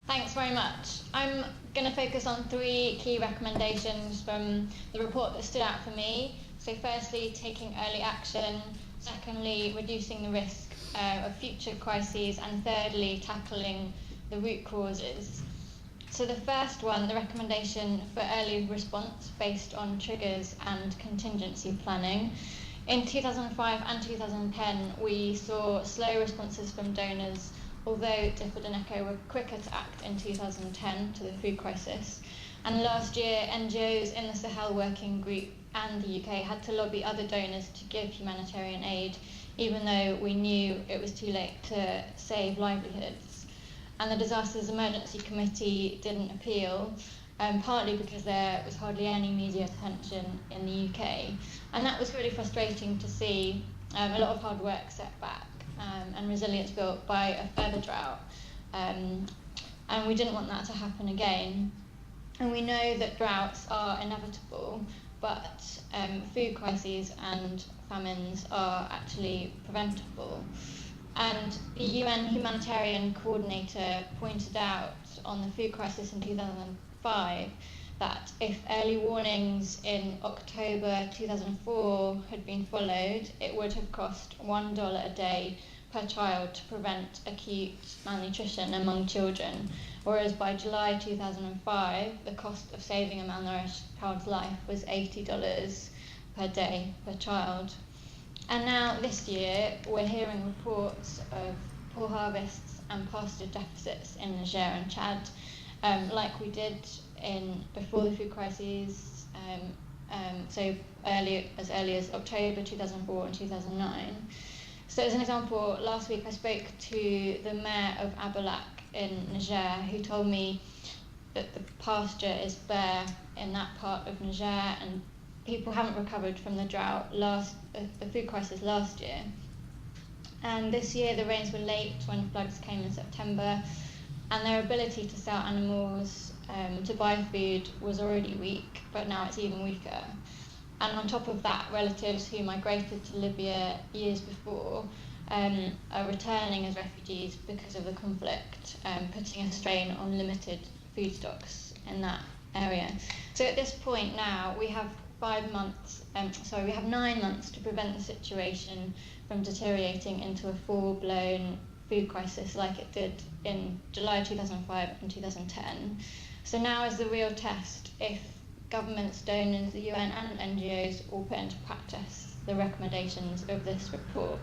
Thanks very much. I'm going to focus on three key recommendations from the report that stood out for me. So firstly, taking early action. Secondly, reducing the risk of future crises. And thirdly, tackling the root causes. So the first one, the recommendation for early response based on triggers and contingency planning. In 2005 and 2010, we saw slow responses from donors, although Tearfund and ECHO were quicker to act in 2010 to the food crisis. And last year, NGOs in the Sahel working group and the UK had to lobby other donors to give humanitarian aid, even though we knew it was too late to save livelihoods. And the Disasters Emergency Committee didn't appeal, partly because there was hardly any media attention in the UK. And that was really frustrating to see a lot of hard work set back. And resilience built by a further drought. And we didn't want that to happen again. And we know that droughts are inevitable, but food crises and famines are actually preventable. And the UN humanitarian coordinator pointed out on the food crisis in 2005 that if early warnings in October 2004 had been followed, it would have cost $1 a day per child to prevent acute malnutrition among children, whereas by July 2005, the cost of saving a malnourished child's life was $80 per day per child. And now this year, we're hearing reports of poor harvests and pasture deficits in Niger and Chad, like we did before the food crises, so as early as October 2004 and 2009. So as an example, last week I spoke to the mayor of Abalak in Niger, who told me that the pasture is bare in that part of Niger and people haven't recovered from the drought the food crisis last year. And this year the rains were late when floods came in September, and their ability to sell animals to buy food was already weak, but now it's even weaker. And on top of that, relatives who migrated to Libya years before are returning as refugees because of the conflict, putting a strain on limited food stocks in that area. So at this point now, we have 9 months to prevent the situation from deteriorating into a full-blown food crisis like it did in July 2005 and 2010. So now is the real test if governments, donors, the UN and NGOs all put into practice the recommendations of this report.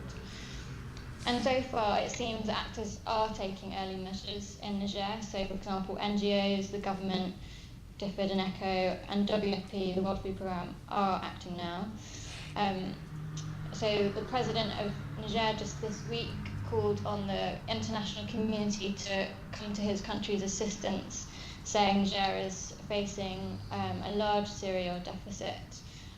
And so far it seems that actors are taking early measures in Niger. So for example, NGOs, the government, Tearfund and ECHO and WFP, the World Food Programme, are acting now. So the president of Niger just this week called on the international community to come to his country's assistance, saying Niger is facing a large cereal deficit.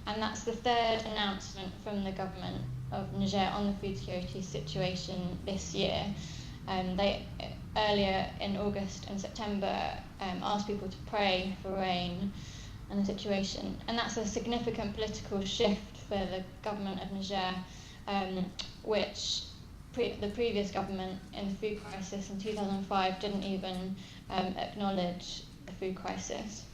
And that's the third announcement from the government of Niger on the food security situation this year. They earlier in August and September asked people to pray for rain and the situation. And that's a significant political shift for the government of Niger, which the previous government in the food crisis in 2005 didn't even acknowledge the food crisis.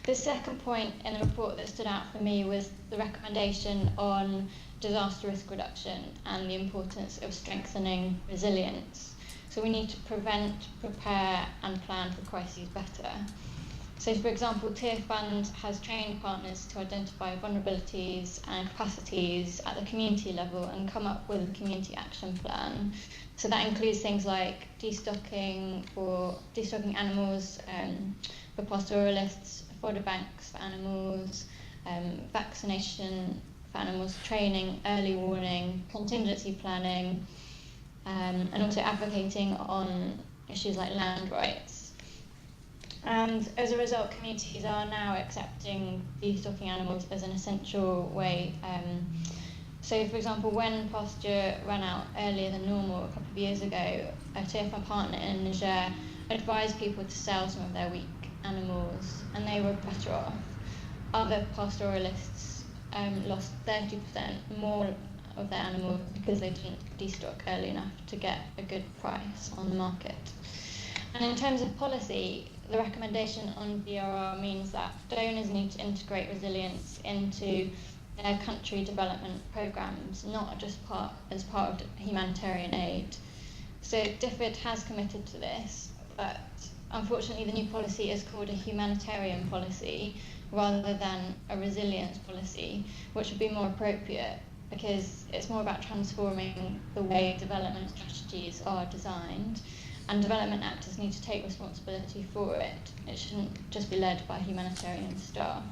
The second point in the report that stood out for me was the recommendation on disaster risk reduction and the importance of strengthening resilience. So we need to prevent, prepare and plan for crises better. So for example, Tearfund has trained partners to identify vulnerabilities and capacities at the community level and come up with a community action plan. So that includes things like destocking animals for pastoralists, fodder banks for animals, vaccination for animals, training, early warning, contingency planning, and also advocating on issues like land rights. And as a result, communities are now accepting destocking animals as an essential way. So, for example, when pasture ran out earlier than normal a couple of years ago, a Tearfund partner in Niger advised people to sell some of their weak animals, and they were better off. Other pastoralists lost 30% more of their animals because they didn't destock early enough to get a good price on the market. And in terms of policy, the recommendation on BRR means that donors need to integrate resilience into their country development programmes, not just as part of humanitarian aid. So DFID has committed to this, but unfortunately the new policy is called a humanitarian policy rather than a resilience policy, which would be more appropriate because it's more about transforming the way development strategies are designed, and development actors need to take responsibility for it. It shouldn't just be led by humanitarian staff.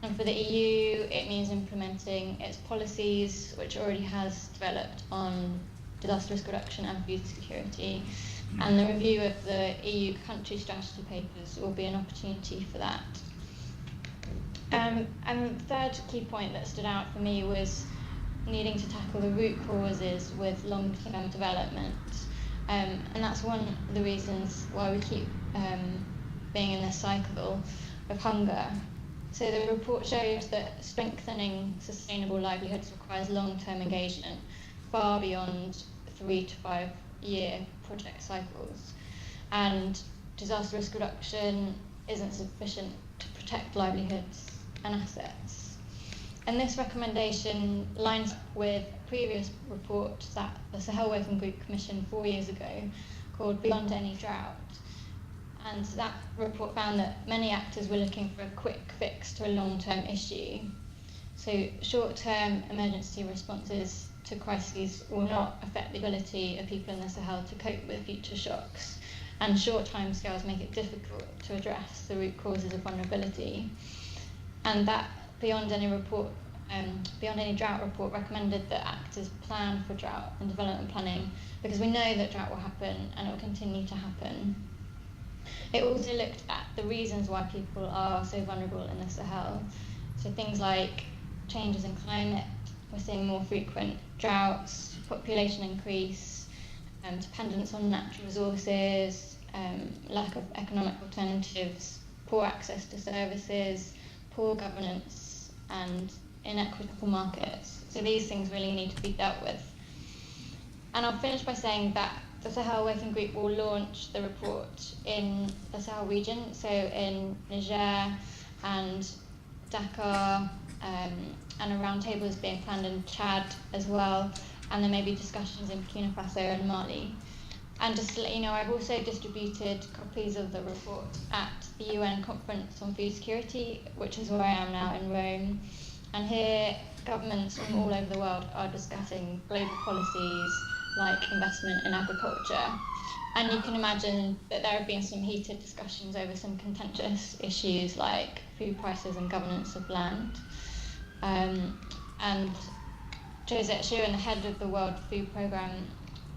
And for the EU, it means implementing its policies, which already has developed on disaster risk reduction and food security. And the review of the EU country strategy papers will be an opportunity for that. And the third key point that stood out for me was needing to tackle the root causes with long-term development. And that's one of the reasons why we keep being in this cycle of hunger. So the report shows that strengthening sustainable livelihoods requires long-term engagement, far beyond 3 to 5 year project cycles. And disaster risk reduction isn't sufficient to protect livelihoods and assets. And this recommendation lines up with a previous report that the Sahel Working Group commissioned 4 years ago called Beyond Any Drought. And that report found that many actors were looking for a quick fix to a long-term issue. So short-term emergency responses to crises will not affect the ability of people in the Sahel to cope with future shocks, and short timescales make it difficult to address the root causes of vulnerability. And that Beyond Any Drought report recommended that actors plan for drought and development planning, because we know that drought will happen and it will continue to happen. It also looked at the reasons why people are so vulnerable in the Sahel. So things like changes in climate, we're seeing more frequent droughts, population increase, dependence on natural resources, lack of economic alternatives, poor access to services, poor governance, and inequitable markets. So these things really need to be dealt with. And I'll finish by saying that the Sahel Working Group will launch the report in the Sahel region, so in Niger and Dakar, and a roundtable is being planned in Chad as well, and there may be discussions in Burkina Faso and Mali. And just to let you know, I've also distributed copies of the report at the UN Conference on Food Security, which is where I am now in Rome. And here, governments from all over the world are discussing global policies like investment in agriculture. And you can imagine that there have been some heated discussions over some contentious issues like food prices and governance of land. And Josette Schuin, the head of the World Food Programme,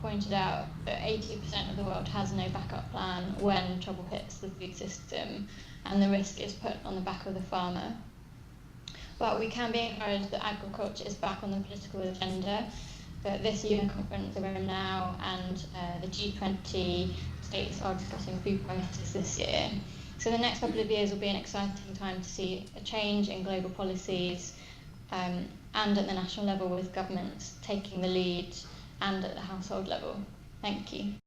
pointed out that 80% of the world has no backup plan when trouble hits the food system and the risk is put on the back of the farmer. But we can be encouraged that agriculture is back on the political agenda, that this UN conference around now and the G20 states are discussing food prices this year. So the next couple of years will be an exciting time to see a change in global policies, and at the national level with governments taking the lead, and at the household level. Thank you.